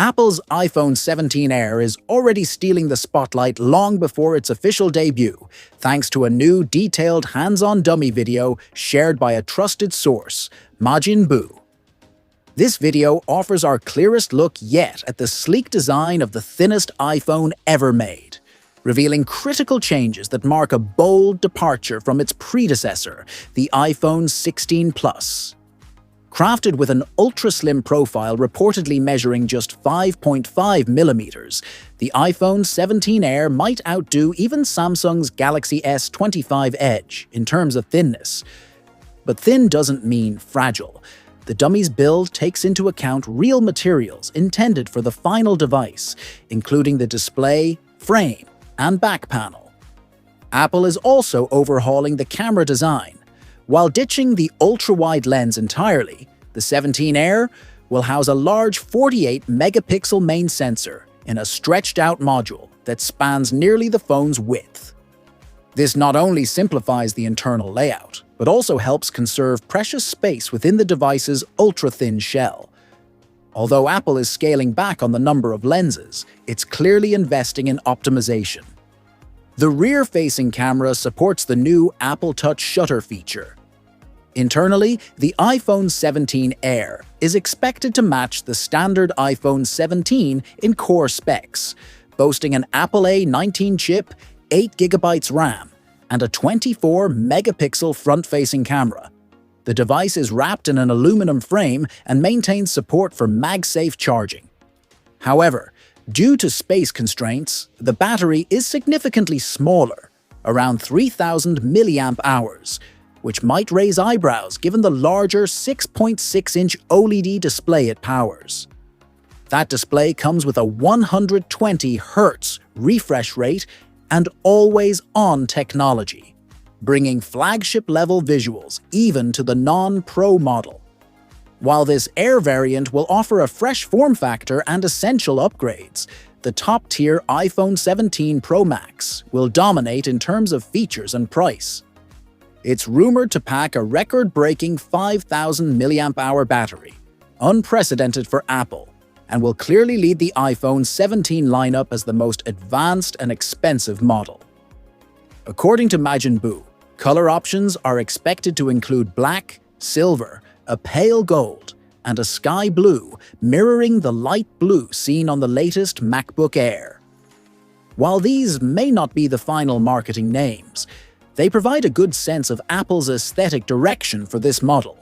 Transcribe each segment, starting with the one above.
Apple's iPhone 17 Air is already stealing the spotlight long before its official debut, thanks to a new detailed hands-on dummy video shared by a trusted source, Majin Buu. This video offers our clearest look yet at the sleek design of the thinnest iPhone ever made, revealing critical changes that mark a bold departure from its predecessor, the iPhone 16 Plus. Crafted with an ultra-slim profile reportedly measuring just 5.5 millimeters, the iPhone 17 Air might outdo even Samsung's Galaxy S25 Edge in terms of thinness. But thin doesn't mean fragile. The dummy's build takes into account real materials intended for the final device, including the display, frame, and back panel. Apple is also overhauling the camera design. While ditching the ultra-wide lens entirely, the 17 Air will house a large 48-megapixel main sensor in a stretched-out module that spans nearly the phone's width. This not only simplifies the internal layout, but also helps conserve precious space within the device's ultra-thin shell. Although Apple is scaling back on the number of lenses, it's clearly investing in optimization. The rear-facing camera supports the new Apple Touch shutter feature. Internally, the iPhone 17 Air is expected to match the standard iPhone 17 in core specs, boasting an Apple A19 chip, 8GB RAM, and a 24-megapixel front-facing camera. The device is wrapped in an aluminum frame and maintains support for MagSafe charging. However, due to space constraints, the battery is significantly smaller, around 3,000 mAh, which might raise eyebrows given the larger 6.6-inch OLED display it powers. That display comes with a 120 Hz refresh rate and always-on technology, bringing flagship-level visuals even to the non-Pro model. While this Air variant will offer a fresh form factor and essential upgrades, the top-tier iPhone 17 Pro Max will dominate in terms of features and price. It's rumored to pack a record-breaking 5,000 mAh battery, unprecedented for Apple, and will clearly lead the iPhone 17 lineup as the most advanced and expensive model. According to Majin Buu, color options are expected to include black, silver, a pale gold, and a sky blue, mirroring the light blue seen on the latest MacBook Air. While these may not be the final marketing names, they provide a good sense of Apple's aesthetic direction for this model.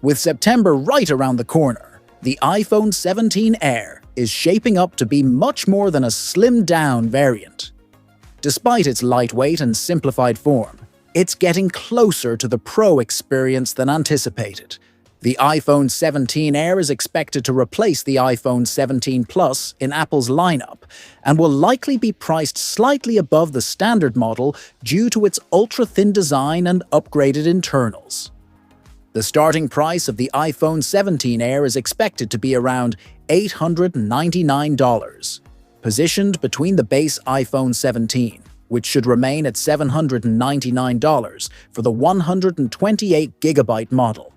With September right around the corner, the iPhone 17 Air is shaping up to be much more than a slimmed-down variant. Despite its lightweight and simplified form, it's getting closer to the Pro experience than anticipated. The iPhone 17 Air is expected to replace the iPhone 17 Plus in Apple's lineup and will likely be priced slightly above the standard model due to its ultra-thin design and upgraded internals. The starting price of the iPhone 17 Air is expected to be around $899, positioned between the base iPhone 17, which should remain at $799 for the 128GB model,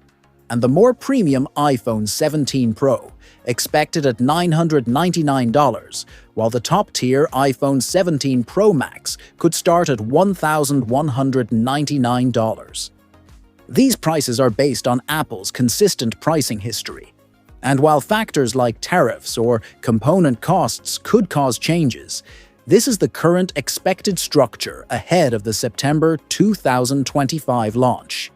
and the more premium iPhone 17 Pro, expected at $999, while the top-tier iPhone 17 Pro Max could start at $1,199. These prices are based on Apple's consistent pricing history, and while factors like tariffs or component costs could cause changes, this is the current expected structure ahead of the September 2025 launch.